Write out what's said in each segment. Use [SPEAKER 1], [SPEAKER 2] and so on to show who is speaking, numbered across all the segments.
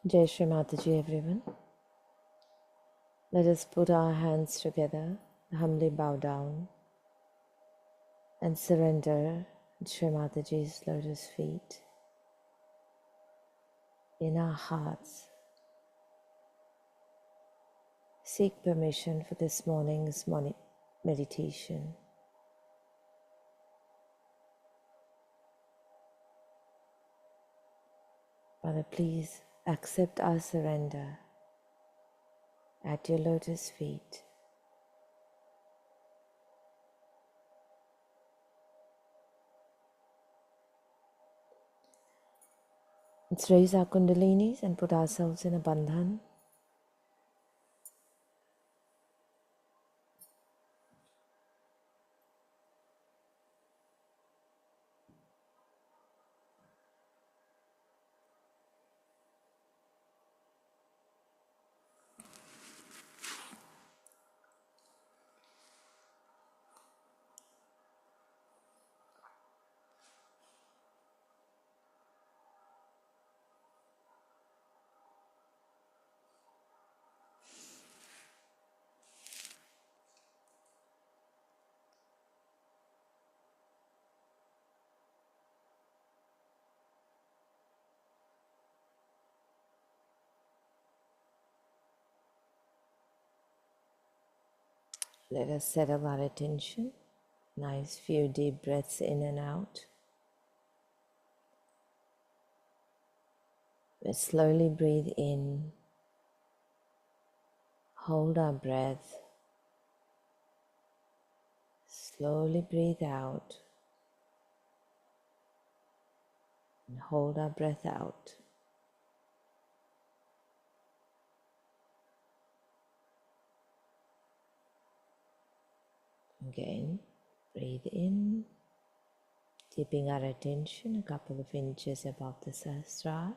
[SPEAKER 1] Jai Shri Mataji, everyone. Let us put our hands together, humbly bow down, and surrender at Shri Mataji's lotus feet. In our hearts, seek permission for this morning's meditation. Father, please accept our surrender at your lotus feet. Let's raise our kundalinis and put ourselves in a bandhan. Let us settle our attention. Nice few deep breaths in and out. We slowly breathe in, hold our breath, slowly breathe out, and hold our breath out. Again, breathe in, keeping our attention a couple of inches above the sahasrara.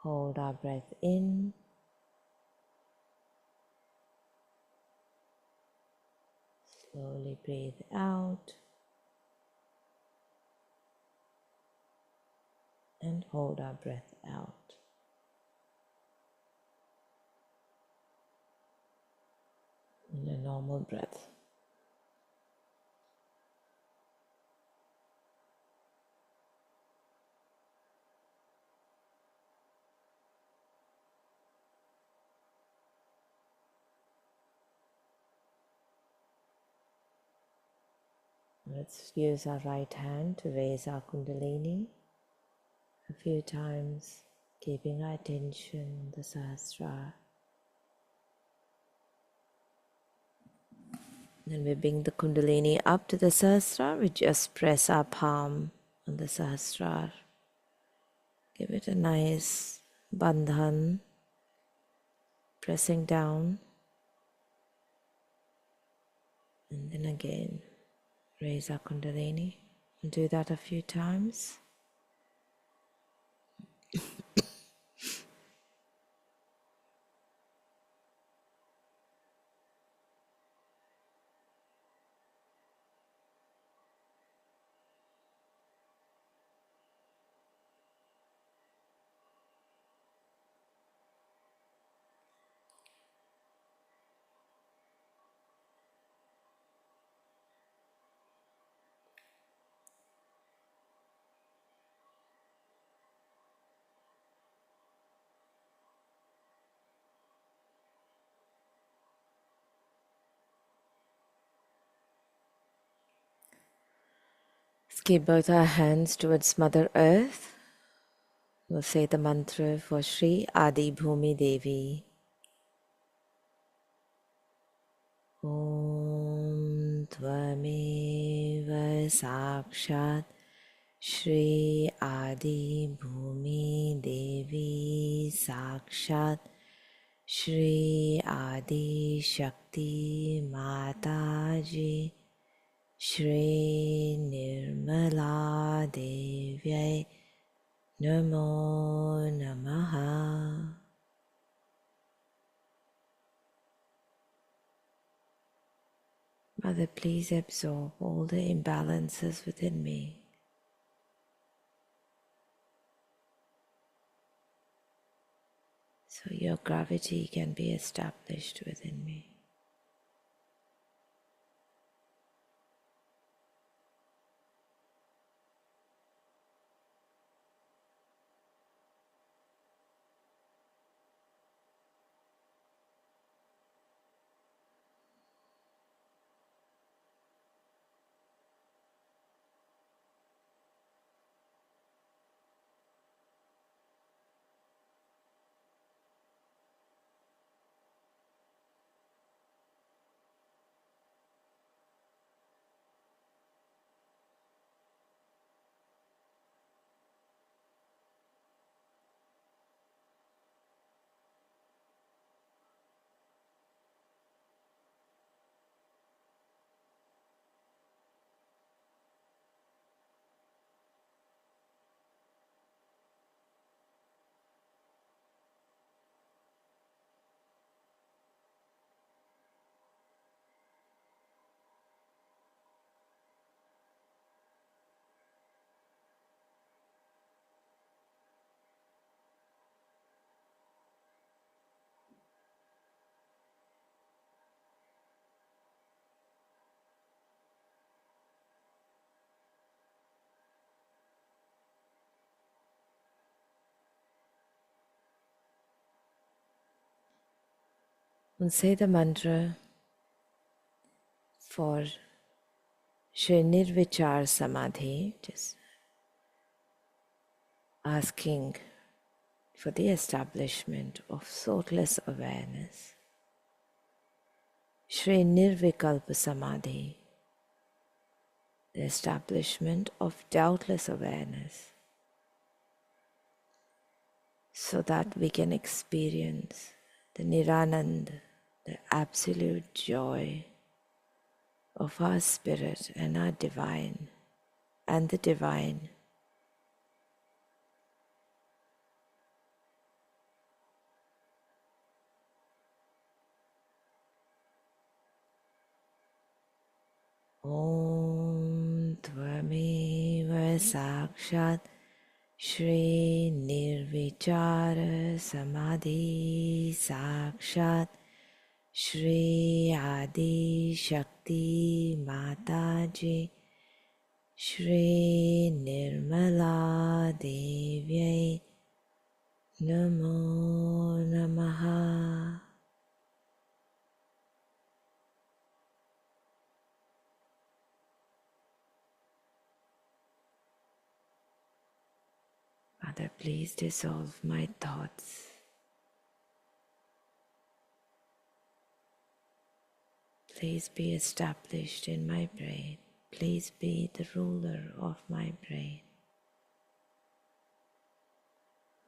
[SPEAKER 1] Hold our breath in, slowly breathe out, and hold our breath out. In a normal breath. Let's use our right hand to raise our kundalini a few times, keeping our attention on the sahasrara. Then we bring the kundalini up to the sahasrara. We just press our palm on the sahasrara. Give it a nice bandhan, pressing down. And then again, raise our kundalini. And do that a few times. Let's keep both our hands towards Mother Earth. We'll say the mantra for Shri Adi Bhumi Devi. Om Tvameva Sakshat Shri Adi Bhumi Devi Sakshat Shri Adi Shakti Mataji Shri Nirmala Devyai Namo Namaha. Mother, please absorb all the imbalances within me. So your gravity can be established within me. And say the mantra for Shri Nirvichar Samadhi, just asking for the establishment of thoughtless awareness. Shri Nirvikalpa Samadhi, the establishment of doubtless awareness, so that we can experience the Niranand, the absolute joy of our spirit and our divine, and the divine. Om Tvameva Sakshat Shri Nirvichara Samadhi Sakshat Shri Adi Shakti Mataji Shri Nirmala Devyai Namo Namaha. Father, please dissolve my thoughts. Please be established in my brain. Please be the ruler of my brain.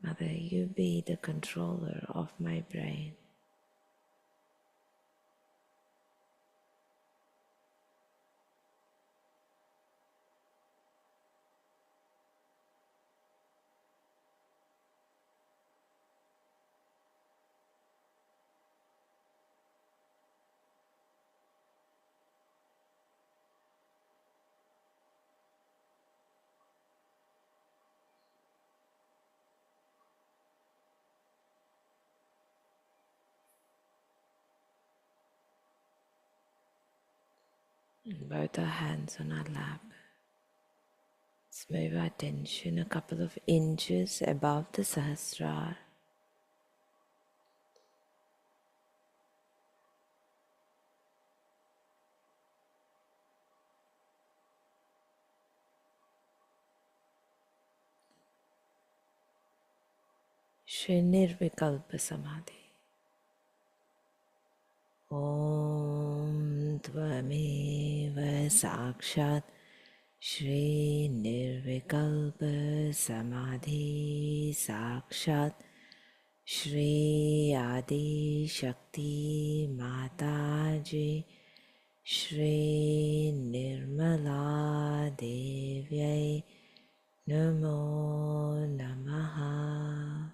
[SPEAKER 1] Mother, you be the controller of my brain. Both our hands on our lap. Let's move our attention a couple of inches above the Sahasrara. Shri Nirvikalpa Samadhi. Om Tvameva Sakshat Shri Nirvikalpa Samadhi Sakshat Shri Adi Shakti Mataji Shri Nirmala Devyai Namo Namaha.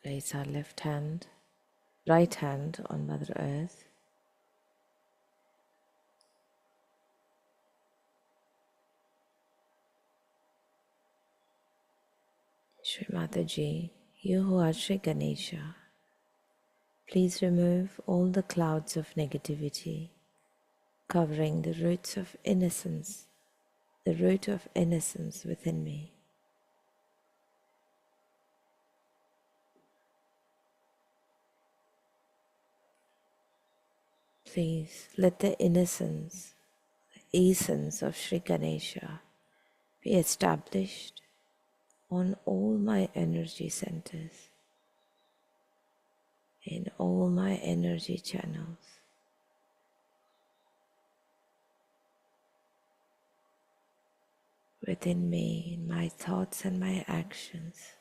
[SPEAKER 1] Place our right hand on Mother Earth. Shri Mataji, you who are Shri Ganesha, please remove all the clouds of negativity covering the roots of innocence, the root of innocence within me. Please let the innocence, the essence of Shri Ganesha be established on all my energy centers, in all my energy channels, within me, in my thoughts and my actions.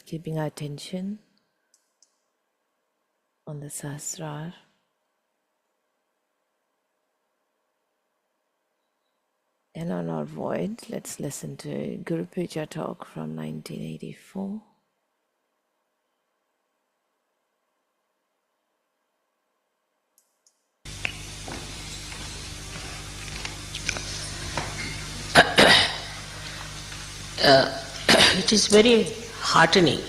[SPEAKER 1] keeping our attention on the Sahasrar. And on our void, let's listen to a Guru Puja talk from 1984.
[SPEAKER 2] It is very heartening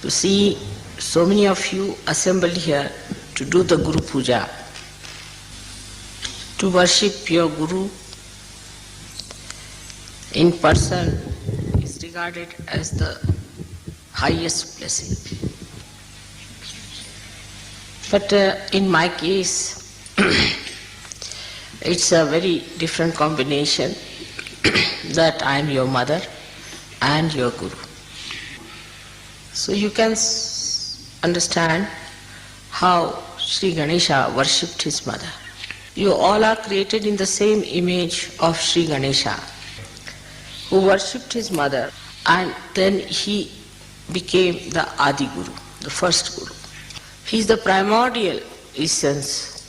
[SPEAKER 2] to see so many of you assembled here to do the Guru Puja, to worship your Guru in person is regarded as the highest blessing. But in my case, it's a very different combination that I am your mother and your Guru. So you can understand how Sri Ganesha worshipped his mother. You all are created in the same image of Sri Ganesha, who worshipped his mother, and then he became the Adi Guru, the first Guru. He is the primordial essence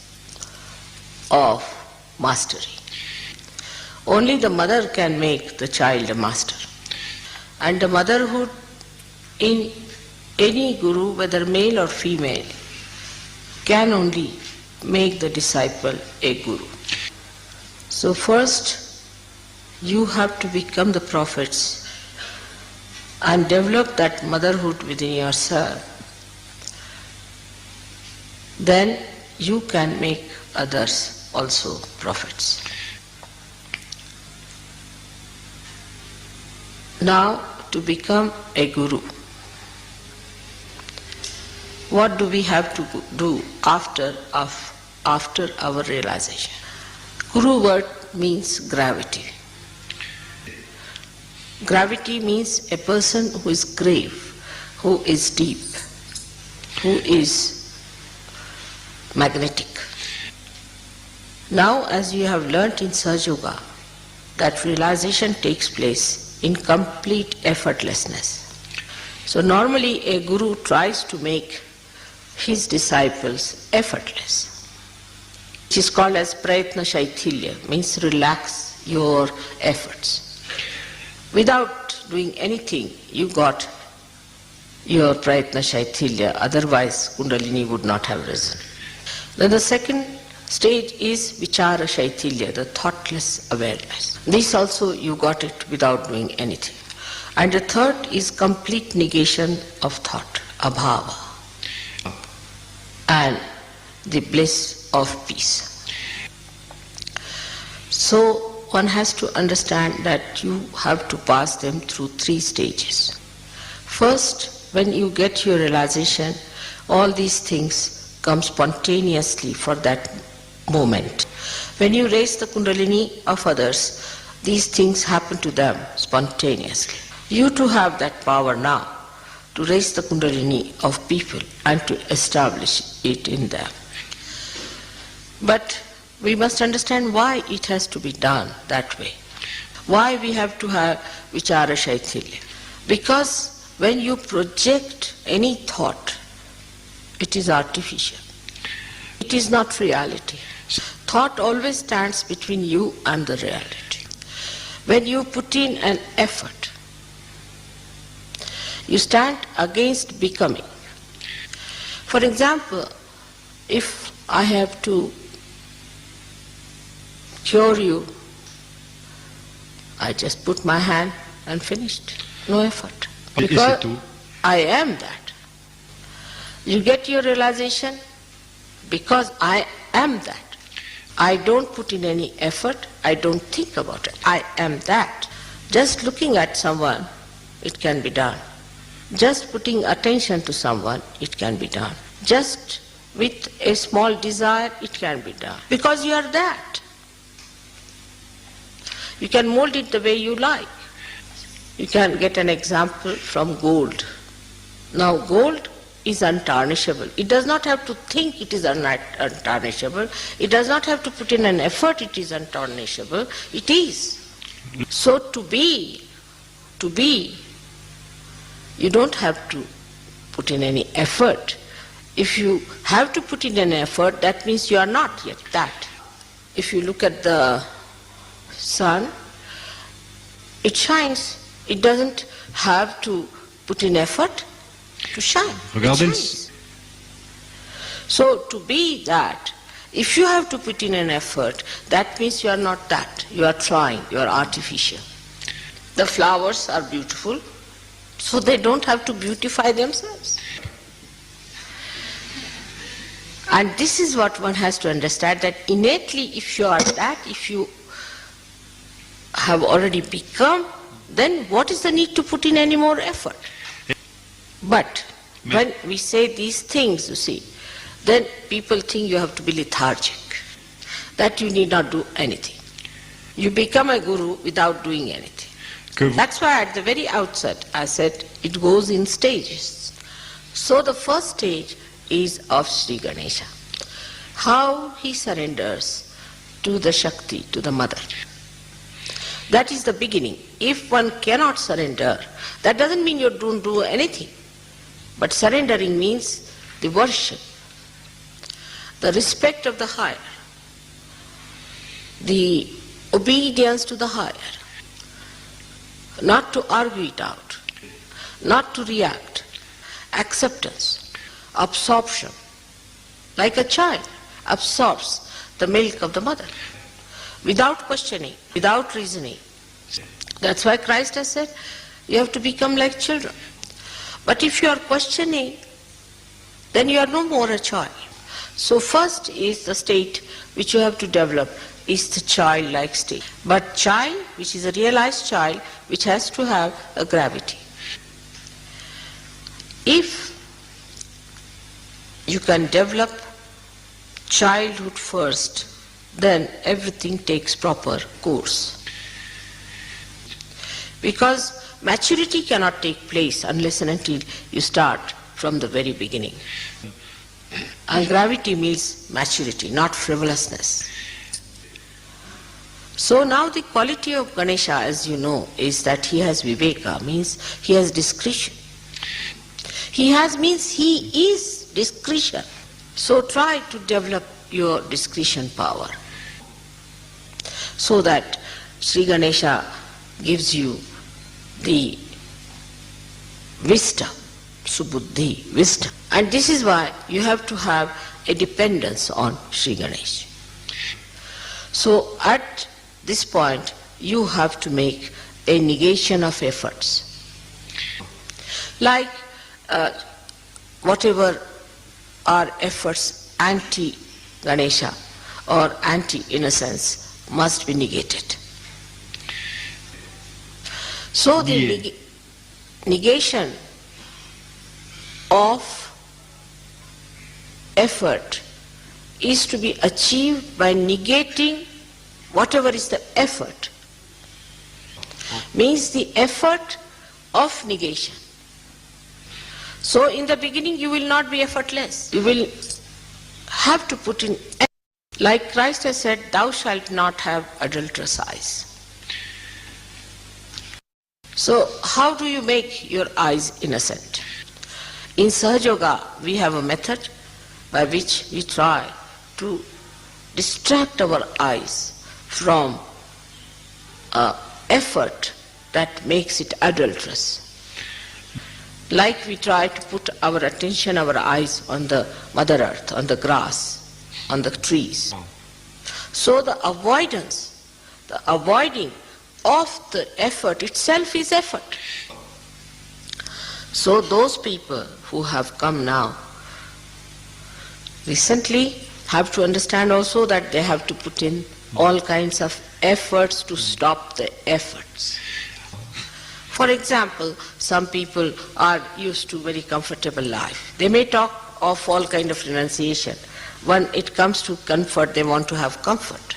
[SPEAKER 2] of mastery. Only the mother can make the child a master. And the motherhood in any Guru, whether male or female, can only make the disciple a Guru. So first, you have to become the prophets and develop that motherhood within yourself. Then you can make others also prophets. Now, to become a Guru, what do we have to do after our realization? Guru word means gravity. Gravity means a person who is grave, who is deep, who is magnetic. Now, as you have learnt in Sahaja Yoga, that realization takes place in complete effortlessness. So normally a Guru tries to make his disciples effortless. It is called as Prayatna Shaithilya, means relax your efforts. Without doing anything, you got your Prayatna Shaithilya, otherwise Kundalini would not have risen. Then the second stage is Vichara Shaithilya, the thoughtless awareness. This also you got it without doing anything. And the third is complete negation of thought, Abhava, and the bliss of peace. So one has to understand that you have to pass them through 3 stages. First, when you get your realization, all these things come spontaneously for that moment. When you raise the Kundalini of others, these things happen to them spontaneously. You too have that power now to raise the Kundalini of people and to establish it in them. But we must understand why it has to be done that way. Why we have to have Vichara Shaithilya. Because when you project any thought, it is artificial. It is not reality. Thought always stands between you and the reality. When you put in an effort, you stand against becoming. For example, if I have to cure you, I just put my hand and finished. No effort. Because I am that. You get your realization because I am that. I don't put in any effort, I don't think about it. I am that. Just looking at someone, it can be done. Just putting attention to someone, it can be done. Just with a small desire, it can be done. Because you are that. You can mold it the way you like. You can get an example from gold. Now gold is untarnishable. It does not have to think it is untarnishable. It does not have to put in an effort it is untarnishable. It is. So to be, You don't have to put in any effort. If you have to put in an effort, that means you are not yet that. If you look at the sun, it shines. It doesn't have to put in effort to shine. It shines. So to be that, if you have to put in an effort, that means you are not that. You are trying, you are artificial. The flowers are beautiful, so they don't have to beautify themselves. And this is what one has to understand, that innately if you are that, if you have already become, then what is the need to put in any more effort? But when we say these things, you see, then people think you have to be lethargic, that you need not do anything. You become a guru without doing anything. That's why at the very outset I said it goes in stages. So the first stage is of Sri Ganesha, how he surrenders to the Shakti, to the mother. That is the beginning. If one cannot surrender, that doesn't mean you don't do anything. But surrendering means the worship, the respect of the higher, the obedience to the higher, not to argue it out, not to react, acceptance, absorption, like a child absorbs the milk of the mother, without questioning, without reasoning. That's why Christ has said, you have to become like children. But if you are questioning, then you are no more a child. So first is the state which you have to develop, is the childlike state. But child, which is a realized child, which has to have a gravity. If you can develop childhood first, then everything takes proper course. Because maturity cannot take place unless and until you start from the very beginning. And gravity means maturity, not frivolousness. So now the quality of Ganesha, as you know, is that he has viveka, means he has discretion. He has means he is discretion. So try to develop your discretion power, so that Sri Ganesha gives you the wisdom, subuddhi, wisdom. And this is why you have to have a dependence on Sri Ganesha. So at this point, you have to make a negation of efforts. Like whatever are efforts anti-Ganesha or anti-innocence must be negated. So the negation of effort is to be achieved by negating whatever is the effort. Means the effort of negation. So in the beginning you will not be effortless. You will have to put in effort. Like Christ has said, thou shalt not have adulterous eyes. So how do you make your eyes innocent? In Sahaja Yoga we have a method by which we try to distract our eyes from effort that makes it adulterous. Like we try to put our attention, our eyes on the Mother Earth, on the grass, on the trees. So the avoiding of the effort itself is effort. So those people who have come now recently have to understand also that they have to put in all kinds of efforts to stop the efforts. For example, some people are used to very comfortable life. They may talk of all kind of renunciation. When it comes to comfort, they want to have comfort.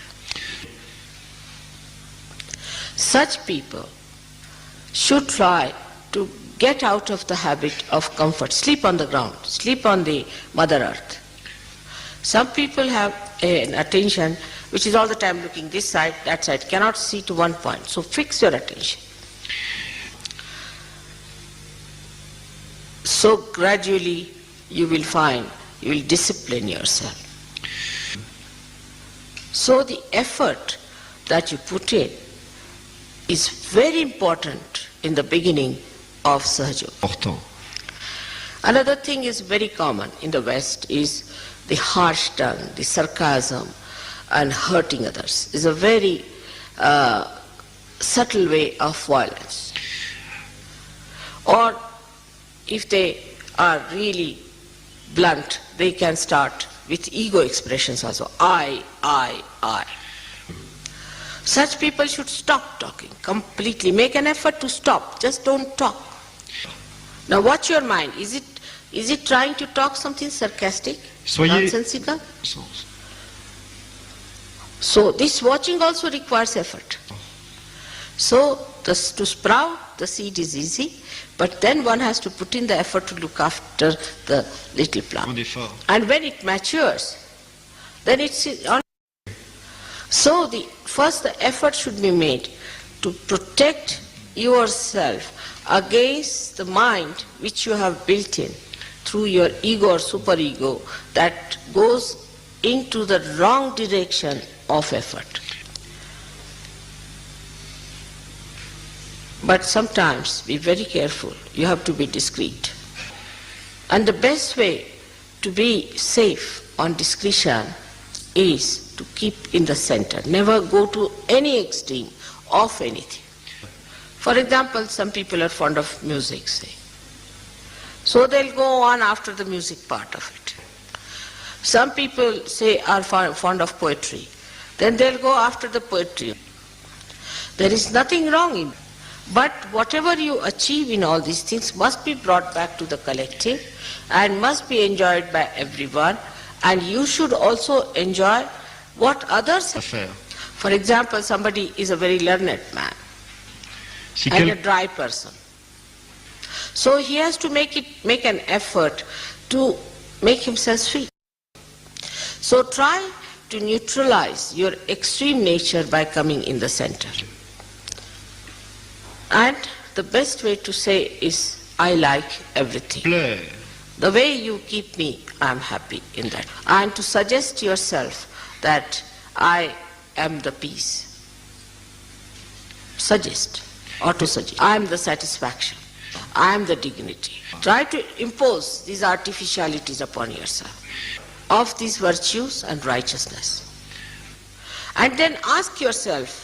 [SPEAKER 2] Such people should try to get out of the habit of comfort. Sleep on the ground, sleep on the Mother Earth. Some people have an attention which is all the time looking this side, that side, cannot see to one point. So fix your attention. So gradually you will find, you will discipline yourself. So the effort that you put in is very important in the beginning of Sahaja Yoga. Another thing is very common in the West is the harsh tongue, the sarcasm and hurting others is a very subtle way of violence. Or if they are really blunt, they can start with ego expressions also. I. Such people should stop talking completely. Make an effort to stop. Just don't talk. Now watch your mind. Is it trying to talk something sarcastic, nonsensical? So this watching also requires effort. So to sprout the seed is easy, but then one has to put in the effort to look after the little plant. And when it matures, then it's on. So first the effort should be made to protect yourself against the mind which you have built in through your ego or superego that goes into the wrong direction of effort. But sometimes be very careful. You have to be discreet. And the best way to be safe on discretion is to keep in the center. Never go to any extreme of anything. For example, some people are fond of music, say. So they'll go on after the music part of it. Some people say are fond of poetry. Then they'll go after the poetry. There is nothing wrong in it. But whatever you achieve in all these things must be brought back to the collective and must be enjoyed by everyone, and you should also enjoy what others have. For example, somebody is a very learned man and a dry person. So he has to make an effort to make himself sweet. So try to neutralize your extreme nature by coming in the center. And the best way to say is, I like everything. The way you keep me, I am happy in that. And to suggest yourself that I am the peace. Suggest, or to suggest, I am the satisfaction. I am the dignity. Try to impose these artificialities upon yourself of these virtues and righteousness. And then ask yourself,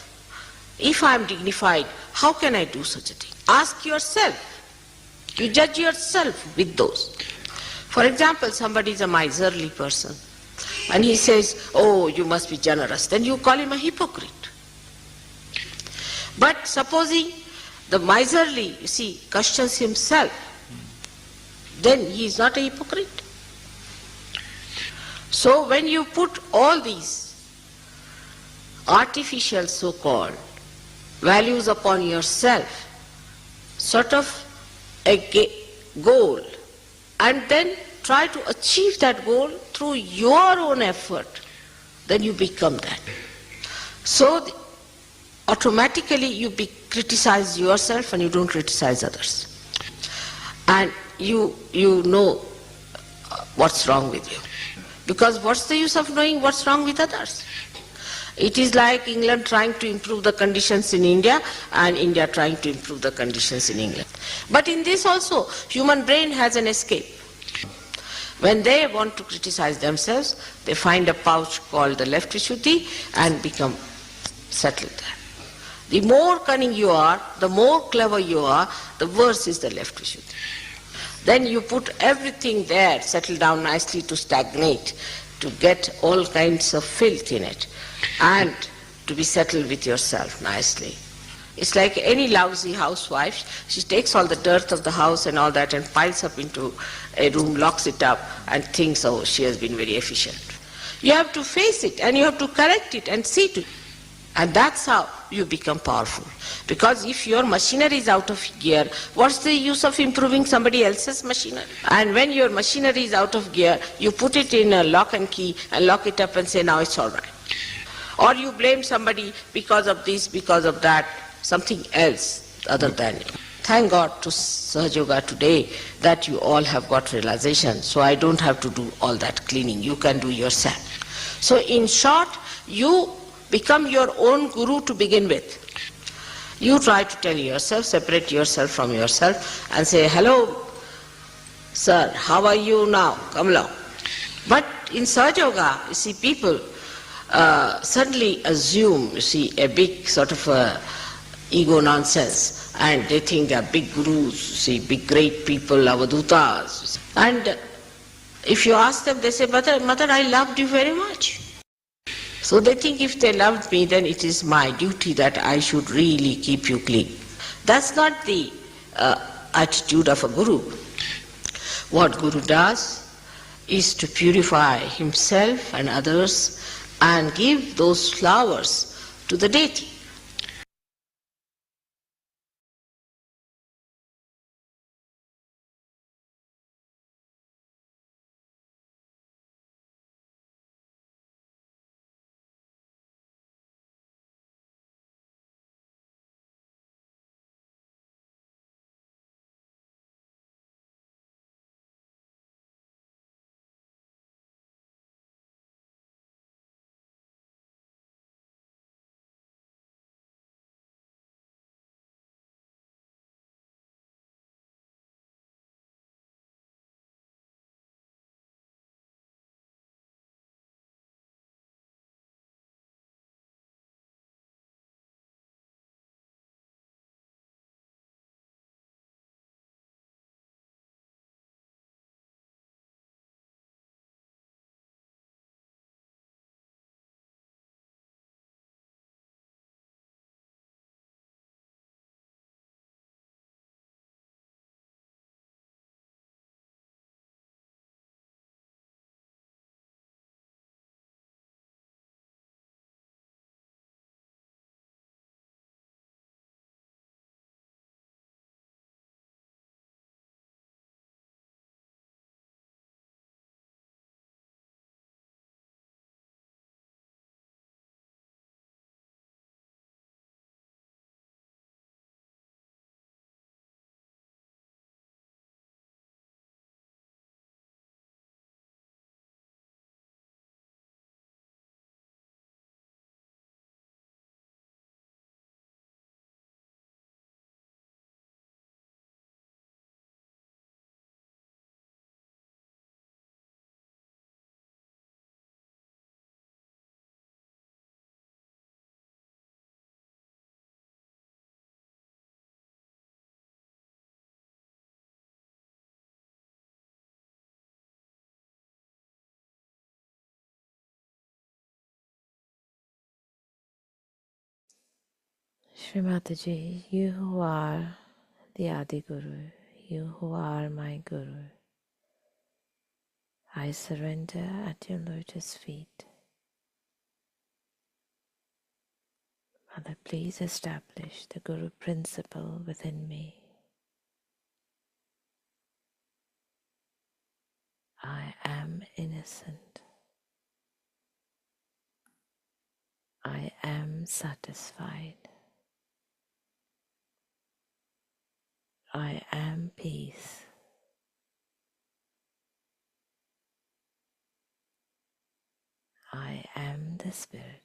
[SPEAKER 2] if I am dignified, how can I do such a thing? Ask yourself. You judge yourself with those. For example, somebody is a miserly person and he says, oh, you must be generous. Then you call him a hypocrite. But supposing the miserly, you see, questions himself, then he is not a hypocrite. So when you put all these artificial so-called values upon yourself, sort of a goal, and then try to achieve that goal through your own effort, then you become that. So automatically you criticize yourself and you don't criticize others. And you know what's wrong with you. Because what's the use of knowing what's wrong with others? It is like England trying to improve the conditions in India and India trying to improve the conditions in England. But in this also, human brain has an escape. When they want to criticize themselves, they find a pouch called the left Vishuddhi and become settled there. The more cunning you are, the more clever you are, the worse is the left Vishuddhi. Then you put everything there, settle down nicely to stagnate, to get all kinds of filth in it, and to be settled with yourself nicely. It's like any lousy housewife. She takes all the dirt of the house and all that and piles up into a room, locks it up, and thinks, oh, she has been very efficient. You have to face it and you have to correct it and see to it. And that's how you become powerful. Because if your machinery is out of gear, what's the use of improving somebody else's machinery? And when your machinery is out of gear, you put it in a lock and key and lock it up and say, now it's all right. Or you blame somebody because of this, because of that, something else other than you. thank God to Sahaja Yoga today that you all have got realization, so I don't have to do all that cleaning. You can do yourself. So in short, you become your own guru to begin with. You try to tell yourself, separate yourself from yourself and say, hello, sir, how are you now? Come along. But in Sahaja Yoga, you see, people suddenly assume, you see, a big sort of ego nonsense, and they think they are big gurus, you see, big great people, avadutas. And if you ask them, they say, Mother, I loved you very much. So they think if they loved me, then it is my duty that I should really keep you clean. That's not the attitude of a guru. What guru does is to purify himself and others and give those flowers to the deity.
[SPEAKER 1] Shri Mataji, you who are the Adi Guru, you who are my Guru, I surrender at your lotus feet. Mother, please establish the Guru principle within me. I am innocent. I am satisfied. I am peace. I am the Spirit.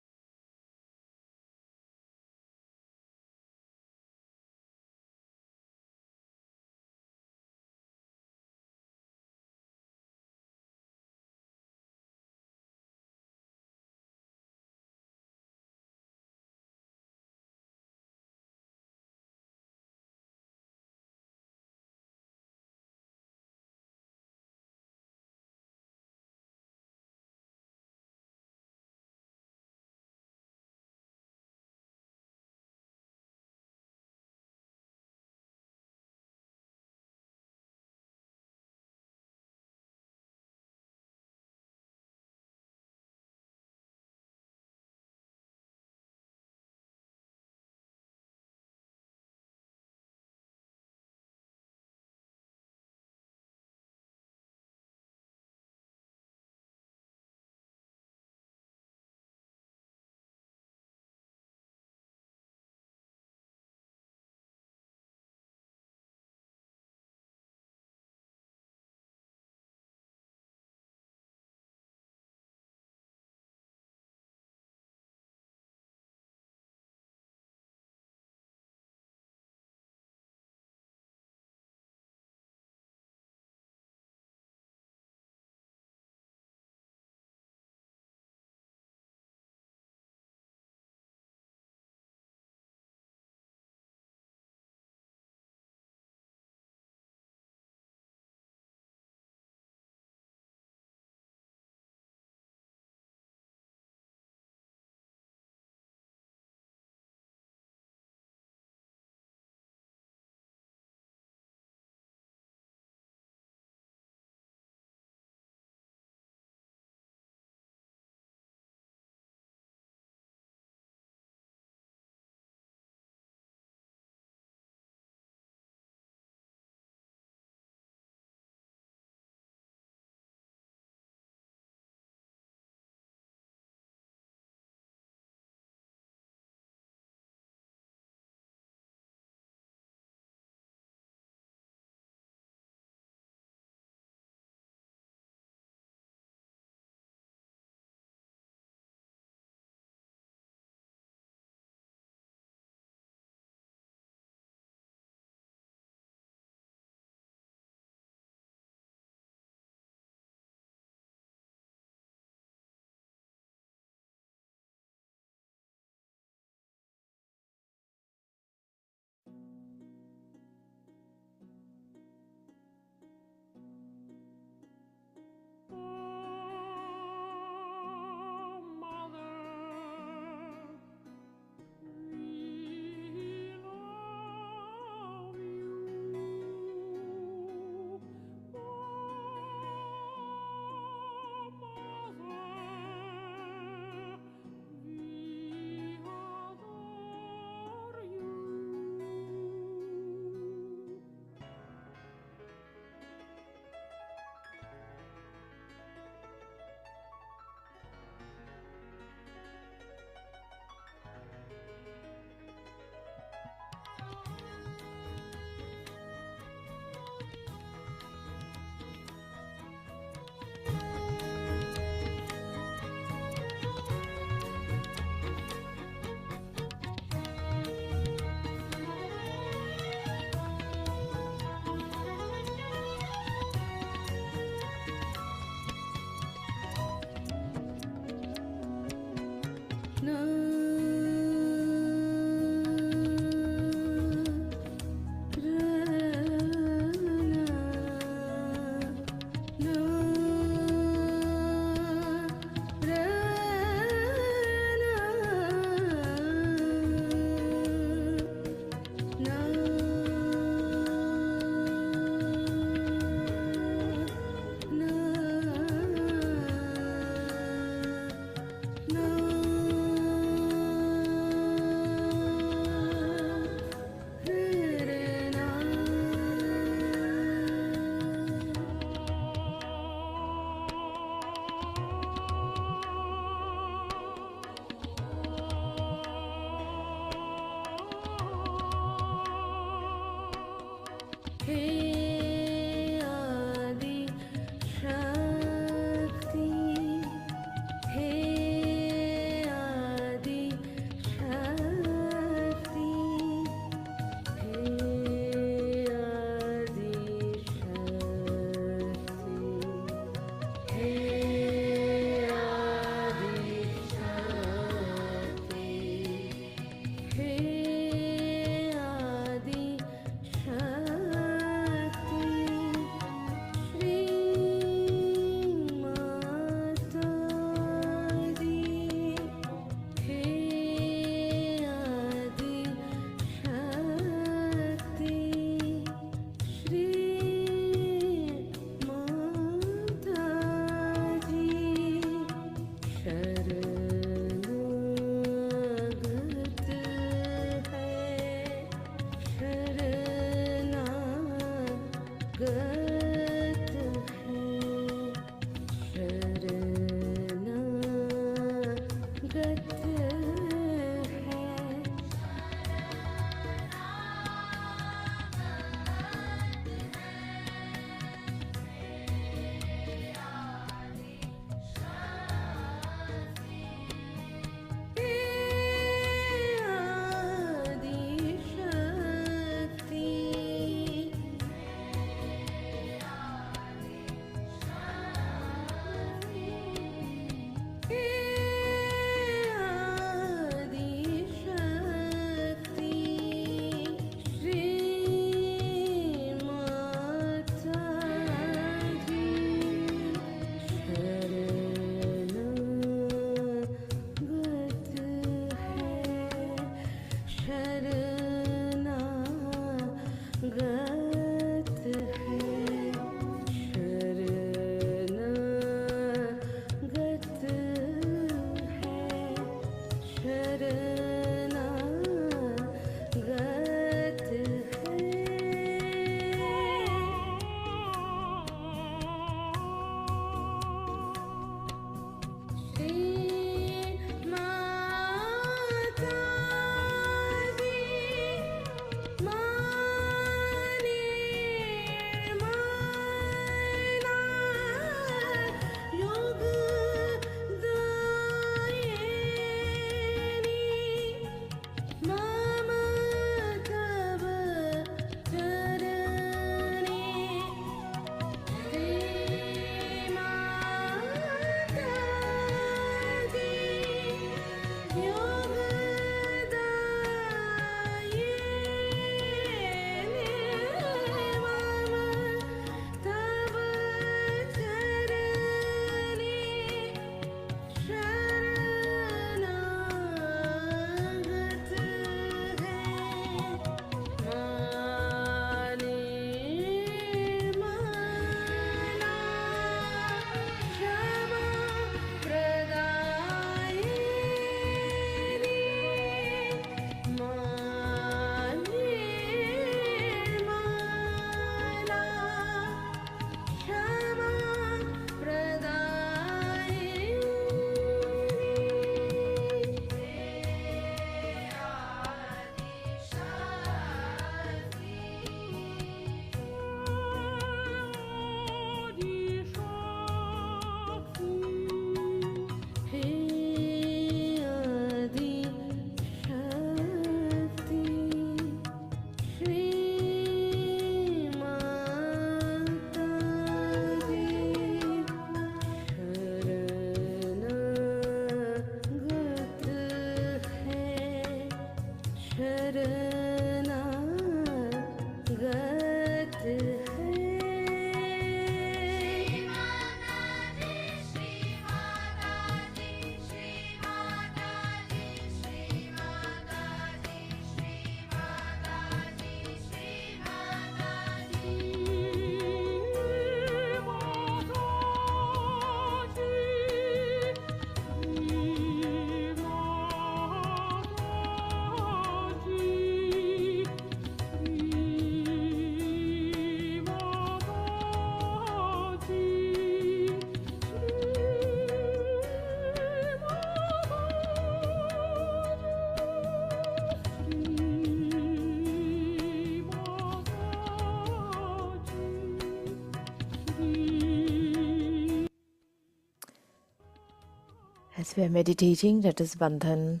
[SPEAKER 1] As we are meditating, let us bandhan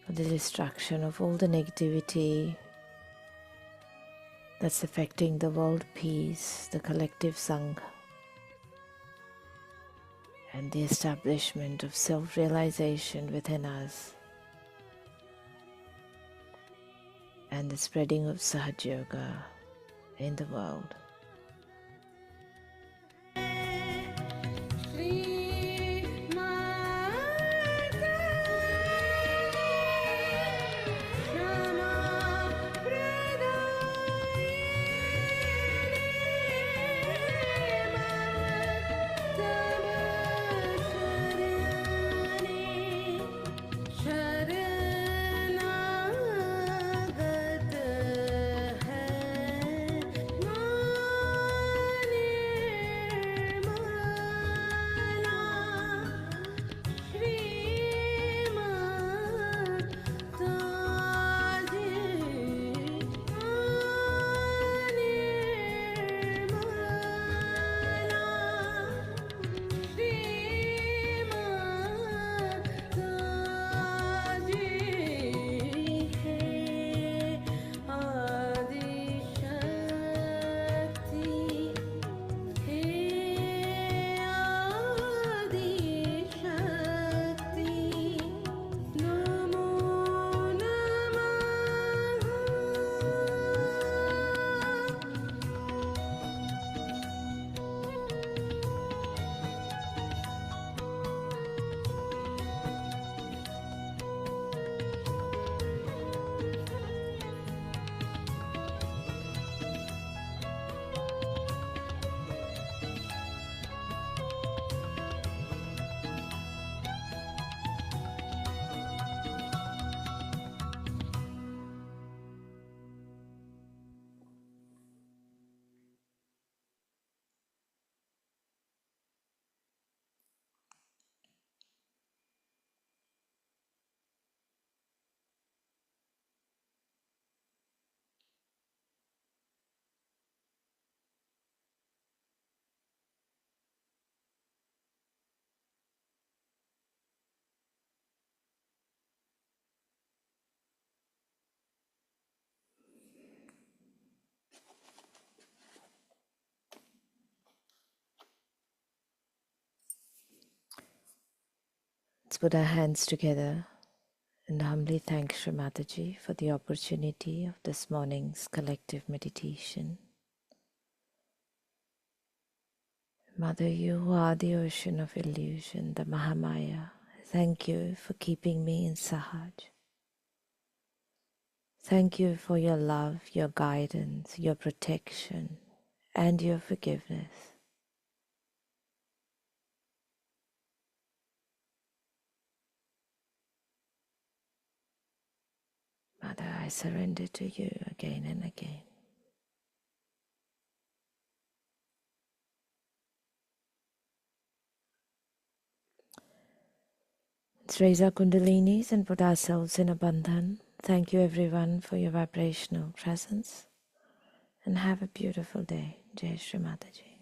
[SPEAKER 1] for the destruction of all the negativity that's affecting the world peace, the collective Sangha, and the establishment of self-realization within us, and the spreading of Sahaja Yoga in the world. Let's put our hands together and humbly thank Shri Mataji for the opportunity of this morning's collective meditation. Mother, you are the ocean of illusion, the Mahamaya. Thank you for keeping me in Sahaj. Thank you for your love, your guidance, your protection, and your forgiveness. Mother, I surrender to you again and again. Let's raise our kundalinis and put ourselves in a bandhan. Thank you everyone for your vibrational presence and have a beautiful day. Jai Shri Mataji.